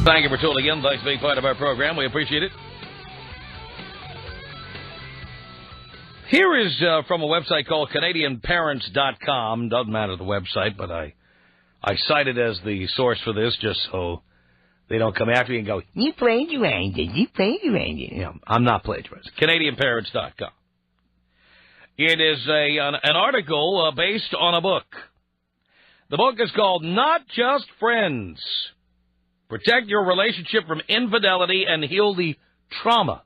Thank you for tuning in. Thanks for being part of our program. We appreciate it. Here is from a website called CanadianParents.com. Doesn't matter the website, but I cite it as the source for this just so they don't come after me and go, you plagiarized it, you plagiarized it. You know, I'm not plagiarizing. CanadianParents.com. It is an article based on a book. The book is called Not Just Friends. Protect your relationship from infidelity and heal the trauma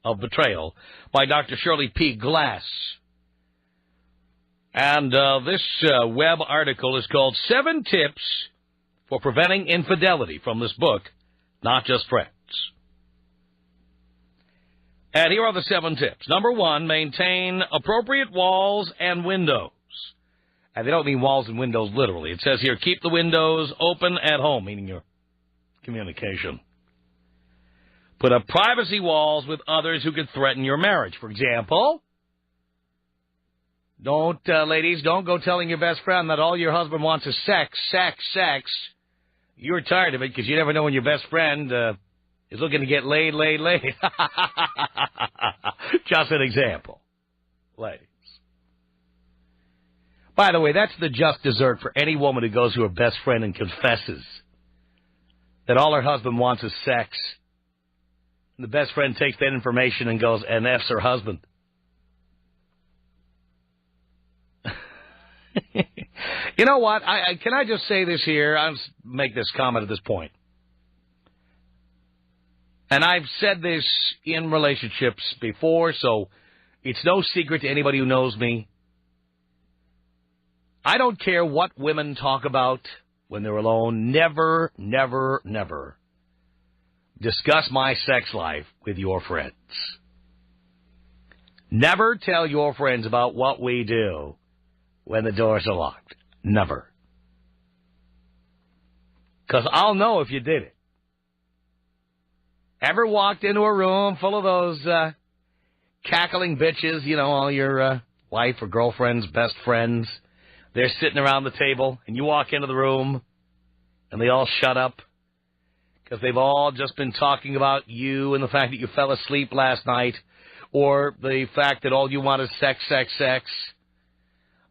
of betrayal by Dr. Shirley P. Glass. And this web article is called 7 Tips for Preventing Infidelity from this book, Not Just Friends. And here are the 7 tips. Number 1, maintain appropriate walls and windows. And they don't mean walls and windows literally. It says here, keep the windows open at home, meaning your communication. Put up privacy walls with others who could threaten your marriage. For example, ladies, don't go telling your best friend that all your husband wants is sex. You're tired of it because you never know when your best friend is looking to get laid. Just an example, ladies. By the way, that's the just dessert for any woman who goes to her best friend and confesses that all her husband wants is sex. And the best friend takes that information and goes and F's her husband. You know what? Can I just say this here? I'll just make this comment at this point. And I've said this in relationships before, so it's no secret to anybody who knows me. I don't care what women talk about when they're alone. Never, never, never discuss my sex life with your friends. Never tell your friends about what we do when the doors are locked. Never. Because I'll know if you did it. Ever walked into a room full of those cackling bitches, you know, all your wife or girlfriend's best friends? They're sitting around the table, and you walk into the room, and they all shut up because they've all just been talking about you and the fact that you fell asleep last night, or the fact that all you want is sex,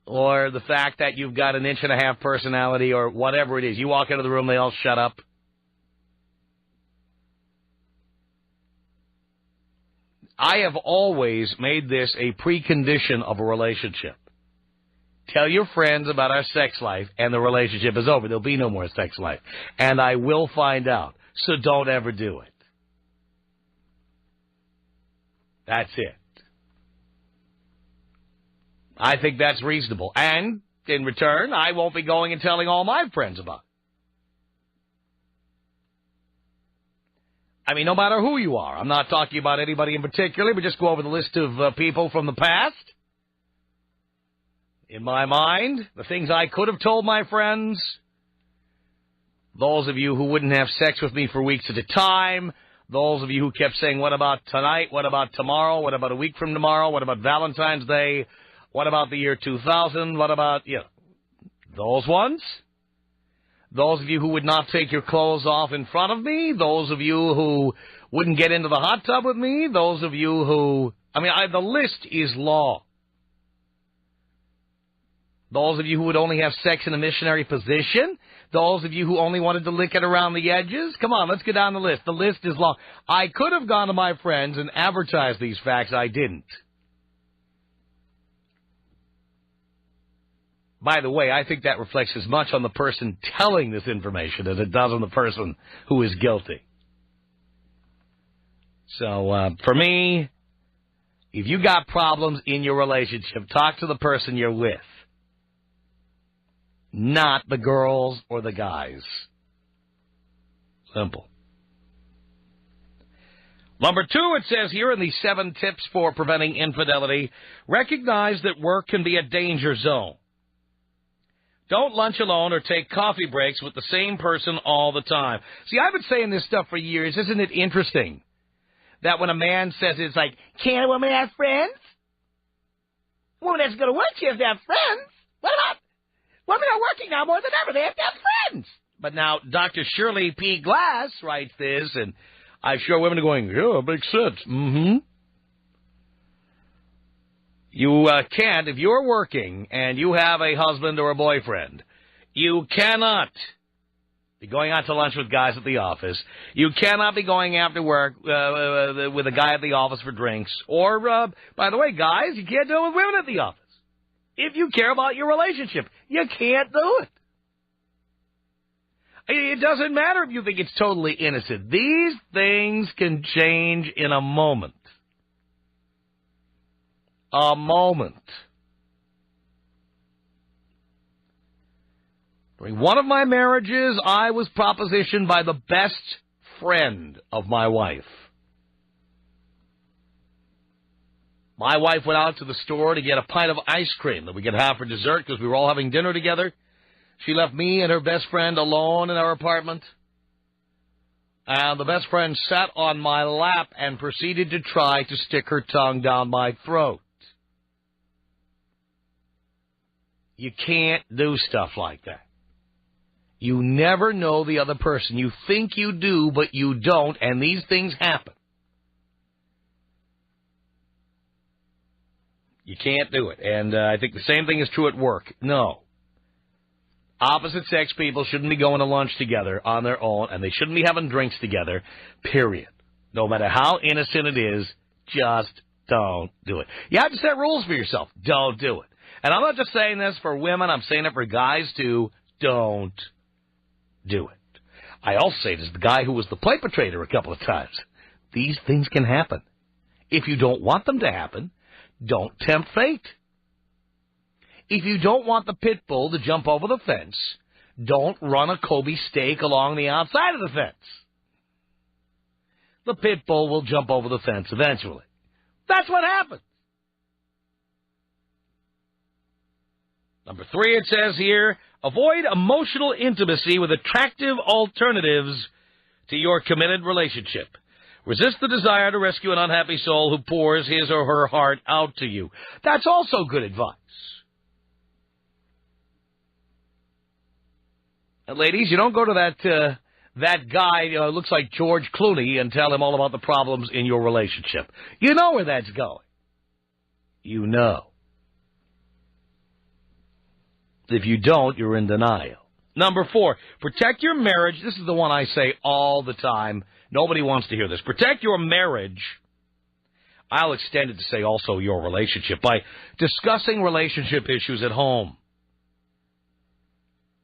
or the fact that you've got an 1.5 inch personality, or whatever it is. You walk into the room, they all shut up. I have always made this a precondition of a relationship. Tell your friends about our sex life, and the relationship is over. There'll be no more sex life. And I will find out. So don't ever do it. That's it. I think that's reasonable. And, in return, I won't be going and telling all my friends about it. I mean, no matter who you are. I'm not talking about anybody in particular, but just go over the list of people from the past. In my mind, the things I could have told my friends, those of you who wouldn't have sex with me for weeks at a time, those of you who kept saying, what about tonight, what about tomorrow, what about a week from tomorrow, what about Valentine's Day, what about the year 2000, what about, those ones? Those of you who would not take your clothes off in front of me, those of you who wouldn't get into the hot tub with me, those of you who, the list is long. Those of you who would only have sex in a missionary position. Those of you who only wanted to lick it around the edges. Come on, let's get down the list. The list is long. I could have gone to my friends and advertised these facts. I didn't. By the way, I think that reflects as much on the person telling this information as it does on the person who is guilty. So, for me, if you got problems in your relationship, talk to the person you're with. Not the girls or the guys. Simple. Number 2, it says here in the 7 tips for preventing infidelity, recognize that work can be a danger zone. Don't lunch alone or take coffee breaks with the same person all the time. See, I've been saying this stuff for years. Isn't it interesting that when a man says it's like, can't a woman have friends? A woman has to go to work, she has to have friends. What about women are working now more than ever. They have to have friends. But now Dr. Shirley P. Glass writes this, and I'm sure women are going, yeah, it makes sense. Mm-hmm. You can't, if you're working and you have a husband or a boyfriend, you cannot be going out to lunch with guys at the office. You cannot be going after work with a guy at the office for drinks. Or, by the way, guys, you can't do it with women at the office. If you care about your relationship, you can't do it. It doesn't matter if you think it's totally innocent. These things can change in a moment. A moment. During one of my marriages, I was propositioned by the best friend of my wife. My wife went out to the store to get a pint of ice cream that we could have for dessert because we were all having dinner together. She left me and her best friend alone in our apartment. And the best friend sat on my lap and proceeded to try to stick her tongue down my throat. You can't do stuff like that. You never know the other person. You think you do, but you don't, and these things happen. You can't do it. And I think the same thing is true at work. No. Opposite sex people shouldn't be going to lunch together on their own, and they shouldn't be having drinks together, period. No matter how innocent it is, just don't do it. You have to set rules for yourself. Don't do it. And I'm not just saying this for women. I'm saying it for guys, too. Don't do it. I also say this to the guy who was the perpetrator a couple of times. These things can happen. If you don't want them to happen, don't tempt fate. If you don't want the pit bull to jump over the fence, don't run a Kobe steak along the outside of the fence. The pit bull will jump over the fence eventually. That's what happens. Number 3, it says here, avoid emotional intimacy with attractive alternatives to your committed relationship. Resist the desire to rescue an unhappy soul who pours his or her heart out to you. That's also good advice. And ladies, you don't go to that guy who looks like George Clooney and tell him all about the problems in your relationship. You know where that's going. You know. If you don't, you're in denial. Number 4, protect your marriage. This is the one I say all the time. Nobody wants to hear this. Protect your marriage. I'll extend it to say also your relationship by discussing relationship issues at home.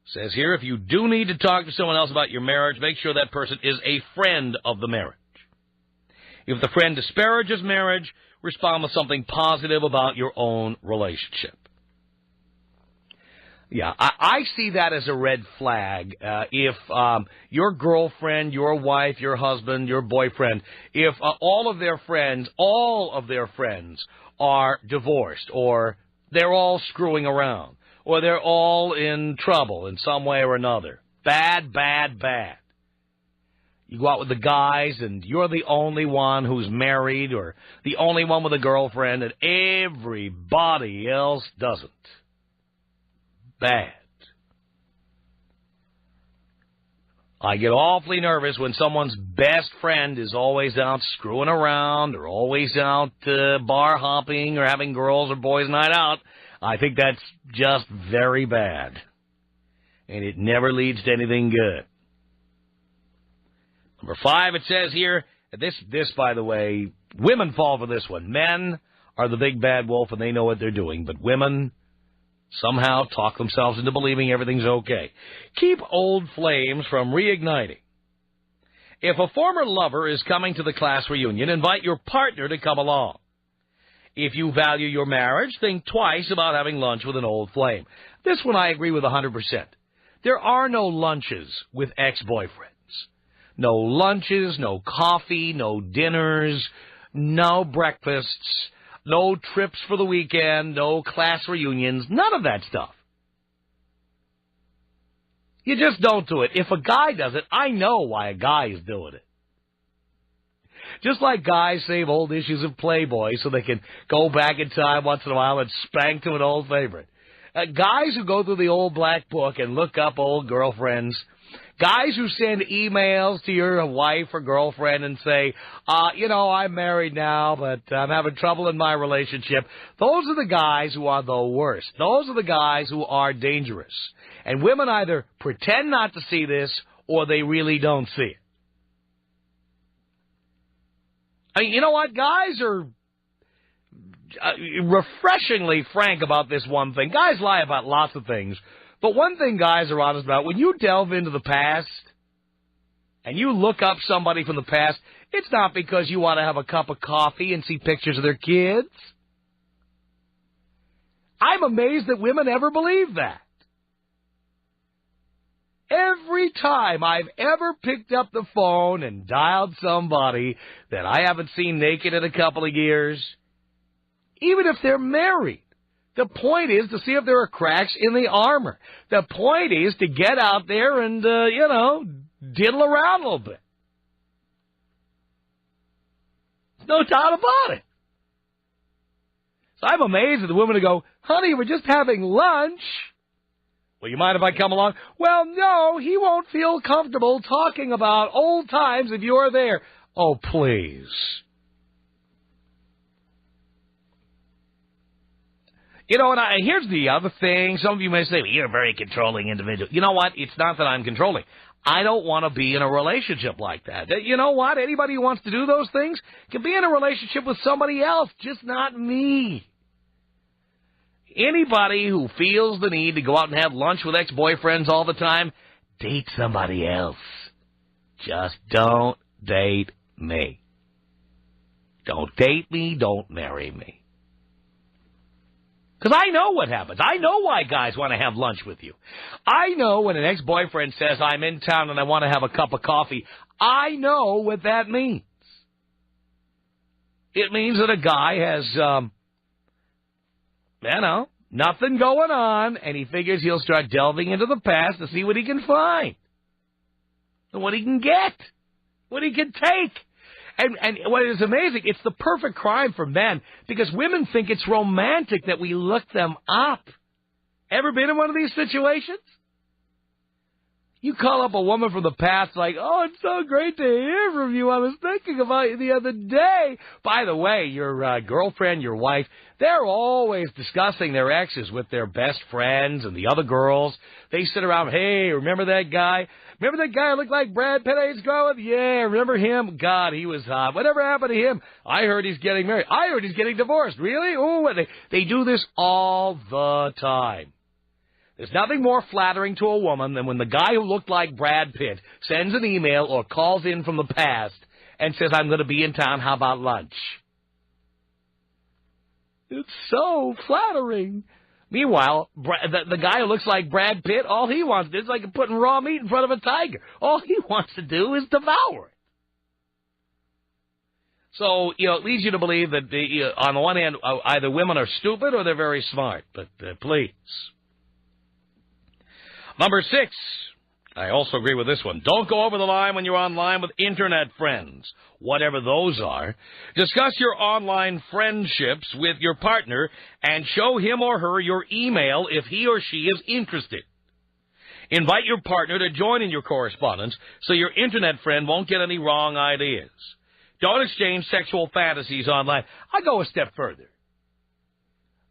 It says here, if you do need to talk to someone else about your marriage, make sure that person is a friend of the marriage. If the friend disparages marriage, respond with something positive about your own relationship. Yeah, I see that as a red flag. If your girlfriend, your wife, your husband, your boyfriend, if all of their friends are divorced, or they're all screwing around, or they're all in trouble in some way or another. Bad, bad, bad. You go out with the guys, and you're the only one who's married, or the only one with a girlfriend, and everybody else doesn't. Bad. I get awfully nervous when someone's best friend is always out screwing around, or always out bar hopping, or having girls or boys' night out. I think that's just very bad. And it never leads to anything good. Number 5, it says here, this, by the way, women fall for this one. Men are the big bad wolf, and they know what they're doing. But women somehow talk themselves into believing everything's okay. Keep old flames from reigniting. If a former lover is coming to the class reunion, invite your partner to come along. If you value your marriage, think twice about having lunch with an old flame. This one I agree with 100%. There are no lunches with ex-boyfriends. No lunches, no coffee, no dinners, no breakfasts, no trips for the weekend, no class reunions, none of that stuff. You just don't do it. If a guy does it, I know why a guy is doing it. Just like guys save old issues of Playboy so they can go back in time once in a while and spank to an old favorite. Guys who go through the old black book and look up old girlfriends, Guys who send emails to your wife or girlfriend and say, I'm married now, but I'm having trouble in my relationship. Those are the guys who are the worst. Those are the guys who are dangerous. And women either pretend not to see this or they really don't see it. I mean, you know what? Guys are refreshingly frank about this one thing. Guys lie about lots of things. But one thing guys are honest about, when you delve into the past and you look up somebody from the past, it's not because you want to have a cup of coffee and see pictures of their kids. I'm amazed that women ever believe that. Every time I've ever picked up the phone and dialed somebody that I haven't seen naked in a couple of years, even if they're married, the point is to see if there are cracks in the armor. The point is to get out there and, diddle around a little bit. No doubt about it. So I'm amazed at the women who go, honey, we're just having lunch. Well, you mind if I come along? Well, no, he won't feel comfortable talking about old times if you're there. Oh, please. And here's the other thing. Some of you may say, well, you're a very controlling individual. You know what? It's not that I'm controlling. I don't want to be in a relationship like that. You know what? Anybody who wants to do those things can be in a relationship with somebody else, just not me. Anybody who feels the need to go out and have lunch with ex-boyfriends all the time, date somebody else. Just don't date me. Don't date me. Don't marry me. Because I know what happens. I know why guys want to have lunch with you. I know when an ex-boyfriend says, I'm in town and I want to have a cup of coffee, I know what that means. It means that a guy has, nothing going on, and he figures he'll start delving into the past to see what he can find, and what he can get, what he can take. And what is amazing, it's the perfect crime for men, because women think it's romantic that we look them up. Ever been in one of these situations? You call up a woman from the past like, oh, it's so great to hear from you. I was thinking about you the other day. By the way, your girlfriend, your wife, they're always discussing their exes with their best friends and the other girls. They sit around, hey, remember that guy? Remember that guy who looked like Brad Pitt I used to go with? Yeah, remember him? God, he was hot. Whatever happened to him? I heard he's getting married. I heard he's getting divorced. Really? Oh, they do this all the time. There's nothing more flattering to a woman than when the guy who looked like Brad Pitt sends an email or calls in from the past and says, I'm going to be in town. How about lunch? It's so flattering. Meanwhile, the guy who looks like Brad Pitt, all he wants to do is like putting raw meat in front of a tiger. All he wants to do is devour it. So, it leads you to believe that, on the one hand, either women are stupid or they're very smart. But please. Number 6, I also agree with this one. Don't go over the line when you're online with Internet friends, whatever those are. Discuss your online friendships with your partner and show him or her your email if he or she is interested. Invite your partner to join in your correspondence so your Internet friend won't get any wrong ideas. Don't exchange sexual fantasies online. I go a step further.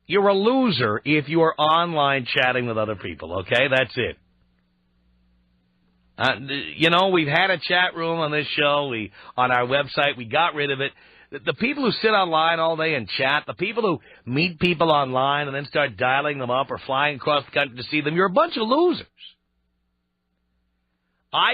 You're a loser if you are online chatting with other people, okay? That's it. We've had a chat room on this show, on our website. We got rid of it. The people who sit online all day and chat, the people who meet people online and then start dialing them up or flying across the country to see them, you're a bunch of losers. I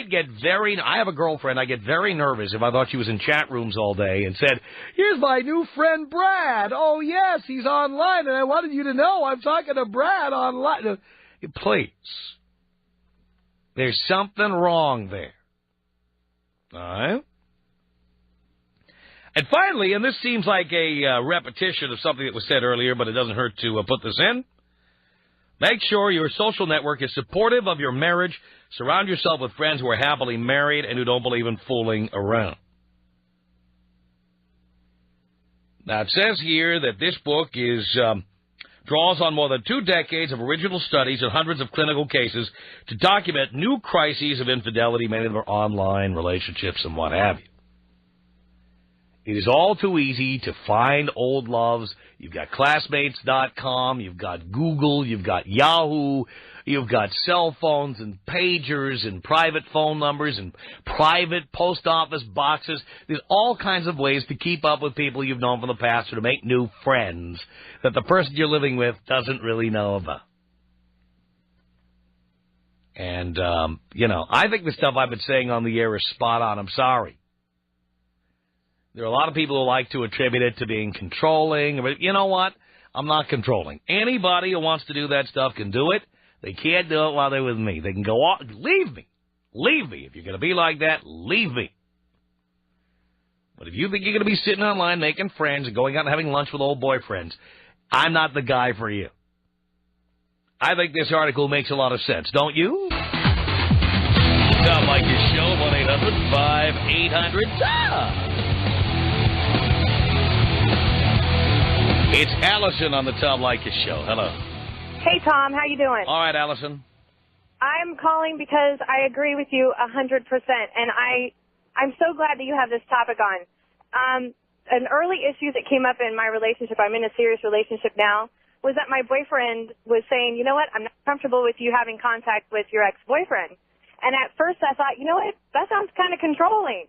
have a girlfriend, I get very nervous if I thought she was in chat rooms all day and said, here's my new friend Brad. Oh, yes, he's online, and I wanted you to know I'm talking to Brad online. Please. There's something wrong there. All right? And finally, and this seems like a repetition of something that was said earlier, but it doesn't hurt to put this in. Make sure your social network is supportive of your marriage. Surround yourself with friends who are happily married and who don't believe in fooling around. Now, it says here that this book is draws on more than 2 decades of original studies and hundreds of clinical cases to document new crises of infidelity, many of them are online relationships and what have you. It is all too easy to find old loves. You've got Classmates.com, you've got Google, you've got Yahoo, you've got cell phones and pagers and private phone numbers and private post office boxes. There's all kinds of ways to keep up with people you've known from the past or to make new friends that the person you're living with doesn't really know about. And, I think the stuff I've been saying on the air is spot on. I'm sorry. There are a lot of people who like to attribute it to being controlling. But you know what? I'm not controlling. Anybody who wants to do that stuff can do it. They can't do it while they're with me. They can go off. Leave me. Leave me. If you're going to be like that, leave me. But if you think you're going to be sitting online making friends and going out and having lunch with old boyfriends, I'm not the guy for you. I think this article makes a lot of sense, don't you? Tom Leykis Show, 1-800-5800-TOM. It's Allison on the Tom Leykis Show. Hello. Hey, Tom. How you doing? All right, Allison. I'm calling because I agree with you 100%, and I'm so glad that you have this topic on. An early issue that came up in my relationship, I'm in a serious relationship now, was that my boyfriend was saying, you know what, I'm not comfortable with you having contact with your ex-boyfriend. And at first I thought, you know what, that sounds kind of controlling.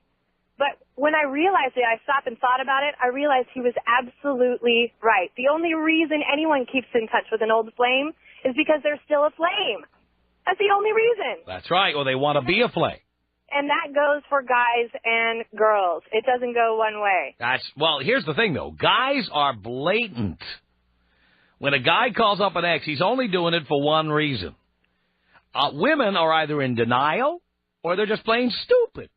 But when I realized it, I stopped and thought about it, I realized he was absolutely right. The only reason anyone keeps in touch with an old flame is because there's still a flame. That's the only reason. That's right. Well, they want to be a flame. And that goes for guys and girls. It doesn't go one way. Well, here's the thing, though. Guys are blatant. When a guy calls up an ex, he's only doing it for one reason. Women are either in denial or they're just plain stupid.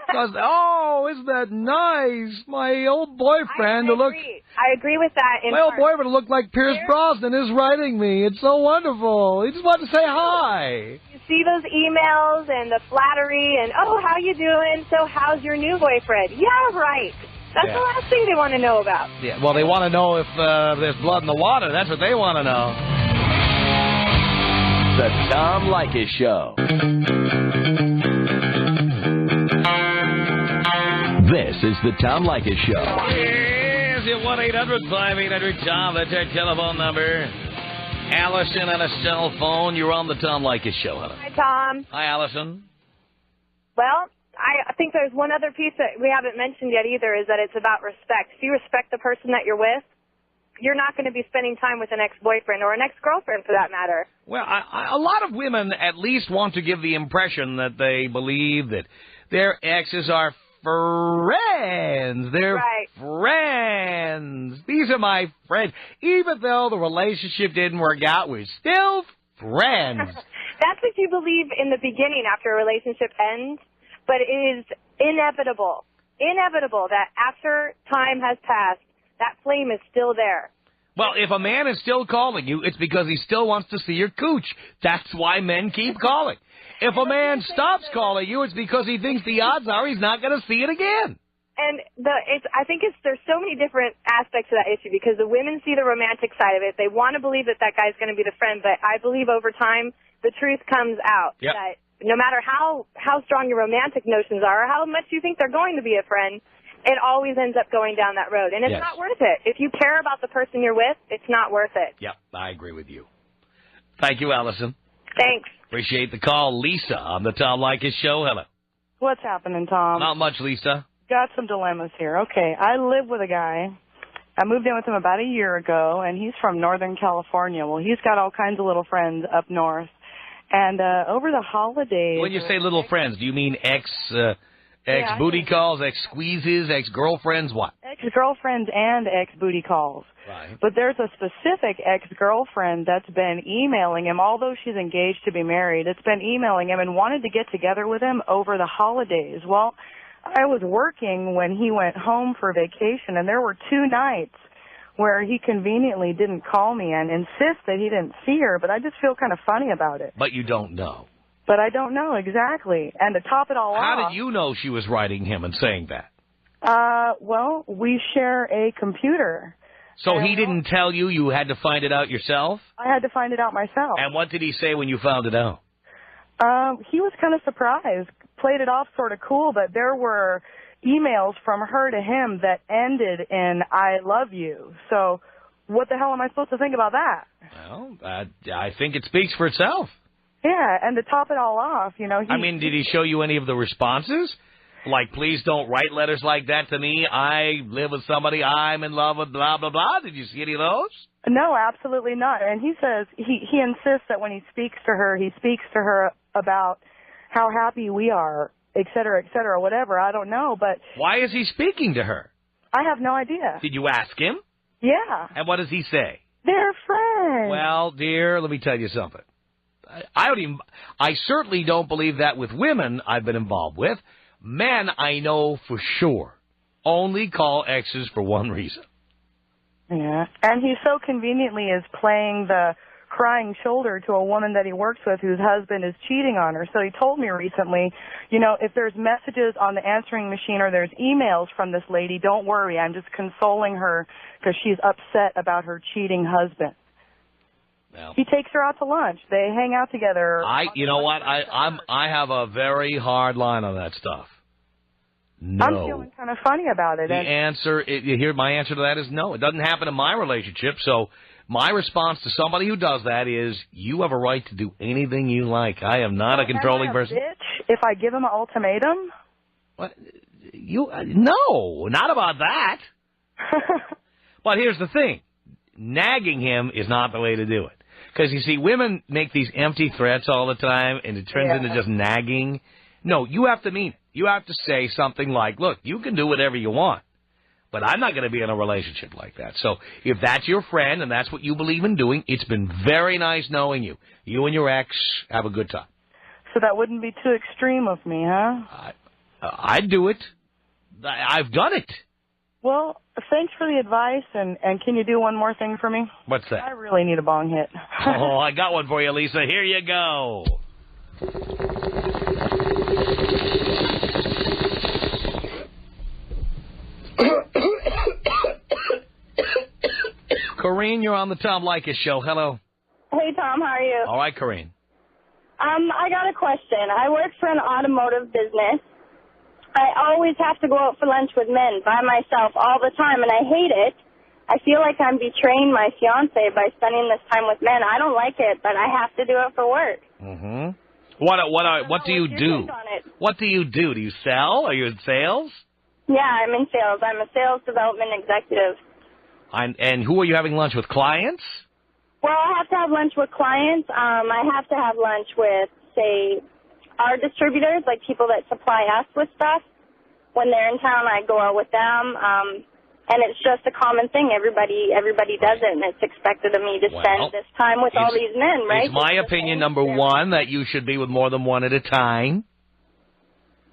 Because, isn't that nice? My old boyfriend who looked... I agree with that. My old boyfriend who looked like Pierce Brosnan is writing me. It's so wonderful. He just wanted to say hi. You see those emails and the flattery and, how you doing? So how's your new boyfriend? Yeah, right. That's the last thing they want to know about. Yeah, well, they want to know if there's blood in the water. That's what they want to know. The Tom Leykis Show. This is the Tom Leykis Show. Yes, at 1-800-5800-TOM. That's our telephone number. Allison on a cell phone. You're on the Tom Leykis Show. Hello. Hi, Tom. Hi, Allison. Well, I think there's one other piece that we haven't mentioned yet either, is that it's about respect. If you respect the person that you're with, you're not going to be spending time with an ex-boyfriend or an ex-girlfriend for that matter. Well, a lot of women at least want to give the impression that they believe that their exes are friends. They're friends. These are my friends. Even though the relationship didn't work out, we're still friends. That's what you believe in the beginning after a relationship ends, but it is inevitable that after time has passed, that flame is still there. Well, if a man is still calling you, it's because he still wants to see your cooch. That's why men keep calling. If a man stops calling you, it's because he thinks the odds are he's not going to see it again. And I think there's so many different aspects of that issue because the women see the romantic side of it. They want to believe that guy's going to be the friend, but I believe over time the truth comes out. Yep. That no matter how strong your romantic notions are or how much you think they're going to be a friend, it always ends up going down that road. And it's not worth it. If you care about the person you're with, it's not worth it. Yep, I agree with you. Thank you, Allison. Thanks. Appreciate the call. Lisa on the Tom Leykis Show. Hello. What's happening, Tom? Not much, Lisa. Got some dilemmas here. Okay, I live with a guy. I moved in with him about a year ago, and he's from Northern California. Well, he's got all kinds of little friends up north. And over the holidays... When you say little friends, do you mean ex-booty calls, ex-squeezes, ex-girlfriends, what? Ex-girlfriends and ex-booty calls. Right. But there's a specific ex-girlfriend that's been emailing him, although she's engaged to be married. It's been emailing him and wanted to get together with him over the holidays. Well, I was working when he went home for vacation, and there were 2 nights where he conveniently didn't call me and insist that he didn't see her, but I just feel kind of funny about it. But you don't know. But I don't know exactly. And to top it all off... How did you know she was writing him and saying that? Well, we share a computer. So he didn't tell you? You had to find it out yourself? I had to find it out myself. And what did he say when you found it out? He was kind of surprised, played it off sort of cool, but there were emails from her to him that ended in "I love you." So what the hell am I supposed to think about that? Well, I think it speaks for itself. Yeah, and to top it all off, you know... did he show you any of the responses? Like, please don't write letters like that to me. I live with somebody. I'm in love with blah, blah, blah. Did you see any of those? No, absolutely not. And he says he insists that when he speaks to her about how happy we are, et cetera, whatever. I don't know, but... Why is he speaking to her? I have no idea. Did you ask him? Yeah. And what does he say? They're friends. Well, dear, let me tell you something. I certainly don't believe that with women I've been involved with. Men, I know for sure, only call exes for one reason. Yeah, and he so conveniently is playing the crying shoulder to a woman that he works with whose husband is cheating on her. So he told me recently, you know, if there's messages on the answering machine or there's emails from this lady, don't worry. I'm just consoling her because she's upset about her cheating husband. Well, he takes her out to lunch. They hang out together. You know what? I have a very hard line on that stuff. No. I'm feeling kind of funny about it. My answer to that is no. It doesn't happen in my relationship. So my response to somebody who does that is, you have a right to do anything you like. I am not a controlling person. Bitch, if I give him an ultimatum? What? No, not about that. But here's the thing. Nagging him is not the way to do it. Because, you see, women make these empty threats all the time, and it turns into just nagging. No, you have to mean it. You have to say something like, look, you can do whatever you want, but I'm not going to be in a relationship like that. So if that's your friend and that's what you believe in doing, it's been very nice knowing you. You and your ex have a good time. So that wouldn't be too extreme of me, huh? I'd do it. I've done it. Well, thanks for the advice, and can you do one more thing for me? What's that? I really need a bong hit. Oh, I got one for you, Lisa. Here you go. Corrine, you're on the Tom Leykis show. Hello. Hey, Tom. How are you? All right, Corrine. I got a question. I work for an automotive business. I always have to go out for lunch with men by myself all the time, and I hate it. I feel like I'm betraying my fiancé by spending this time with men. I don't like it, but I have to do it for work. Mm-hmm. What do you do? What do you do? Do you sell? Are you in sales? Yeah, I'm in sales. I'm a sales development executive. And who are you having lunch with? Clients? Well, I have to have lunch with clients. I have to have lunch with, say, our distributors, like people that supply us with stuff. When they're in town, I go out with them. And it's just a common thing. Everybody does it, and it's expected of me to spend this time with all these men, right? It's my opinion, number one, that you should be with more than one at a time.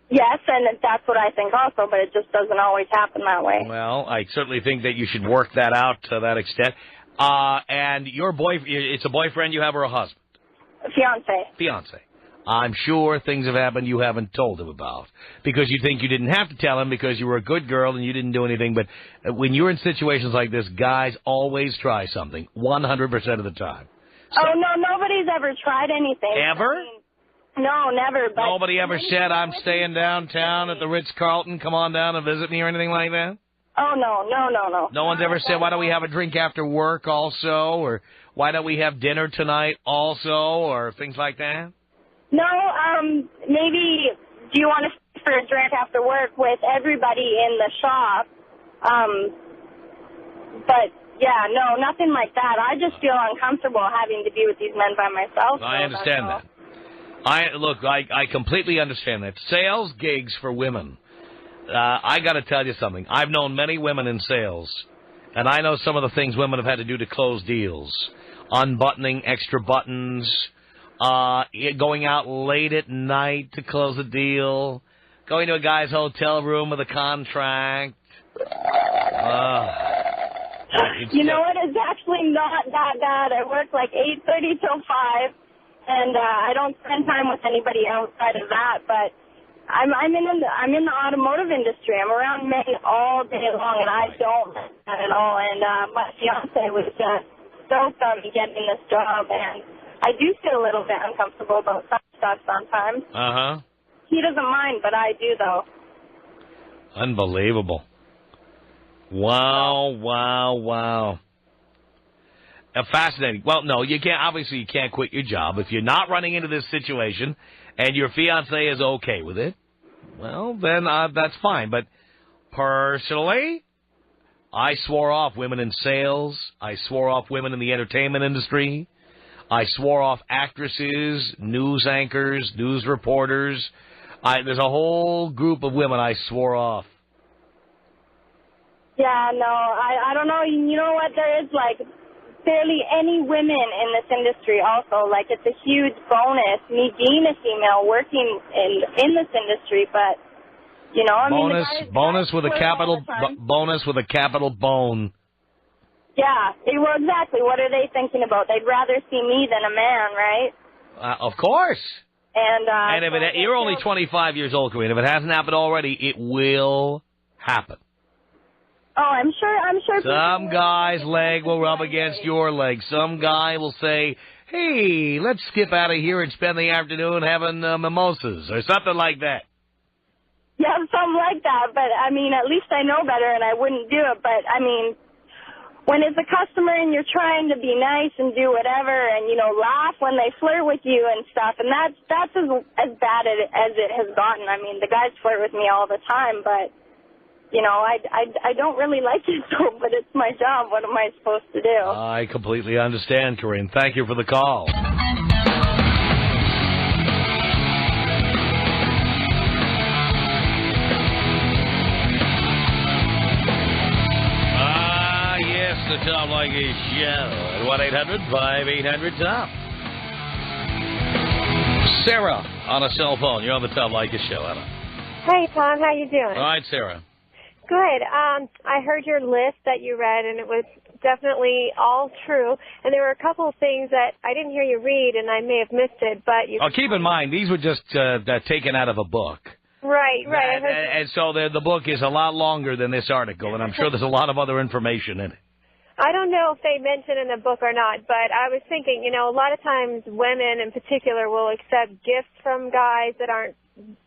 Yes, and that's what I think also, but it just doesn't always happen that way. Well, I certainly think that you should work that out to that extent. And your it's a boyfriend you have or a husband? Fiancé. I'm sure things have happened you haven't told him about because you think you didn't have to tell him because you were a good girl and you didn't do anything. But when you're in situations like this, guys always try something 100% of the time. So, oh, no, nobody's ever tried anything. Ever? No, never. But nobody ever said, I'm staying downtown at the Ritz-Carlton, come on down and visit me or anything like that? Oh, no. No one's ever said, why don't we have a drink after work also? Or why don't we have dinner tonight also? Or things like that? No, maybe do you want to stay for a drink after work with everybody in the shop? But, yeah, no, nothing like that. I just feel uncomfortable having to be with these men by myself. I understand that. I completely understand that. Sales gigs for women. I got to tell you something. I've known many women in sales, and I know some of the things women have had to do to close deals. Unbuttoning extra buttons, going out late at night to close a deal, going to a guy's hotel room with a contract. You know what? It's actually not that bad. I work like 8:30 till 5, and I don't spend time with anybody outside of that. But I'm in the automotive industry. I'm around men all day long, and I don't like that at all. And my fiance was just stoked on me getting this job, and I do feel a little bit uncomfortable about some stuff sometimes. He doesn't mind, but I do, though. Unbelievable. Wow. Fascinating. Well, no, you can't. Obviously, you can't quit your job if you're not running into this situation, and your fiance is okay with it. Well, then that's fine. But personally, I swore off women in sales. I swore off women in the entertainment industry. I swore off actresses, news anchors, news reporters. There's a whole group of women I swore off. Yeah, no, I don't know. You know what? There is, like, barely any women in this industry also. Like, it's a huge bonus, me being a female working in this industry, but, you know, I mean, bonus with a capital bone. Yeah, well, exactly. What are they thinking about? They'd rather see me than a man, right? Of course. And if you're only 25 years old, Karina, if it hasn't happened already, it will happen. Oh, I'm sure. Some guy's leg will rub against your leg. Some guy will say, hey, let's skip out of here and spend the afternoon having mimosas or something like that. Yeah, something like that. But, I mean, at least I know better and I wouldn't do it. But, I mean, when it's a customer and you're trying to be nice and do whatever and, you know, laugh when they flirt with you and stuff, and that's as bad as it has gotten. I mean, the guys flirt with me all the time, but, you know, I don't really like it, so, but it's my job. What am I supposed to do? I completely understand, Corinne. Thank you for the call. The Tom Leykis Show at 1-800-5800-TOM. Sarah on a cell phone. You're on the Tom Leykis Show, Anna. Hey, Tom. How you doing? All right, Sarah. Good. I heard your list that you read, and it was definitely all true. And there were a couple of things that I didn't hear you read, and I may have missed it. But you. Oh, keep in mind, these were just taken out of a book. Right. And so the book is a lot longer than this article, and I'm sure there's a lot of other information in it. I don't know if they mention in the book or not, but I was thinking, you know, a lot of times women in particular will accept gifts from guys that aren't,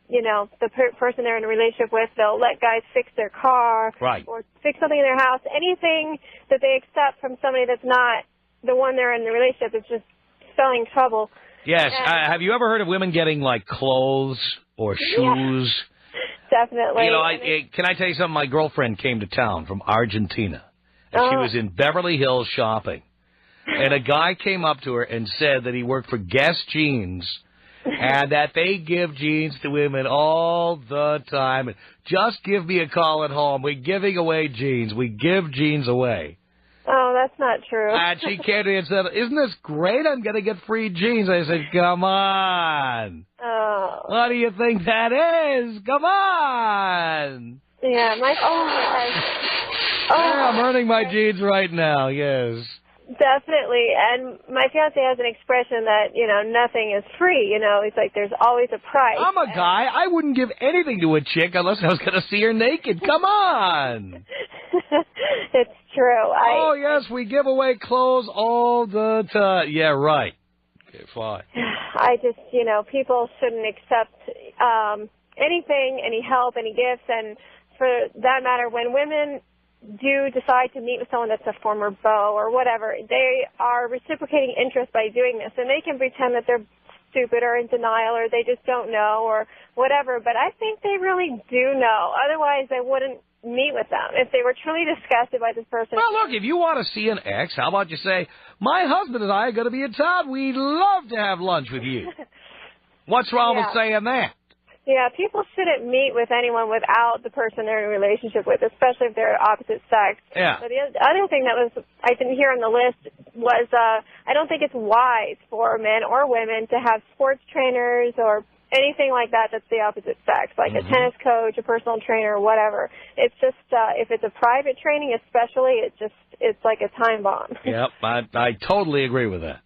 you know, the person they're in a relationship with. They'll let guys fix their car or fix something in their house. Anything that they accept from somebody that's not the one they're in the relationship is just spelling trouble. Yes. Have you ever heard of women getting, like, clothes or shoes? Yeah, definitely. You know, can I tell you something? My girlfriend came to town from Argentina. She was in Beverly Hills shopping. And a guy came up to her and said that he worked for Guess Jeans and that they give jeans to women all the time. Just give me a call at home. We're giving away jeans. We give jeans away. Oh, that's not true. And she came to me and said, isn't this great? I'm going to get free jeans. I said, come on. Oh. What do you think that is? Come on. Yeah, my I'm earning my jeans right now, yes. Definitely. And my fiance has an expression that, you know, nothing is free. You know, he's like, there's always a price. I'm a guy. I wouldn't give anything to a chick unless I was going to see her naked. Come on. It's true. Oh, yes, we give away clothes all the time. Yeah, right. Okay, fine. I just, you know, people shouldn't accept anything, any help, any gifts. And for that matter, when women do decide to meet with someone that's a former beau or whatever, they are reciprocating interest by doing this. And they can pretend that they're stupid or in denial or they just don't know or whatever. But I think they really do know. Otherwise, they wouldn't meet with them if they were truly disgusted by this person. Well, look, if you want to see an ex, how about you say, my husband and I are going to be in town. We'd love to have lunch with you. What's wrong with saying that? Yeah, people shouldn't meet with anyone without the person they're in a relationship with, especially if they're opposite sex. Yeah. But the other thing that I didn't hear on the list was I don't think it's wise for men or women to have sports trainers or anything like that that's the opposite sex, like a tennis coach, a personal trainer, whatever. It's just if it's a private training especially, it's like a time bomb. Yep, I totally agree with that.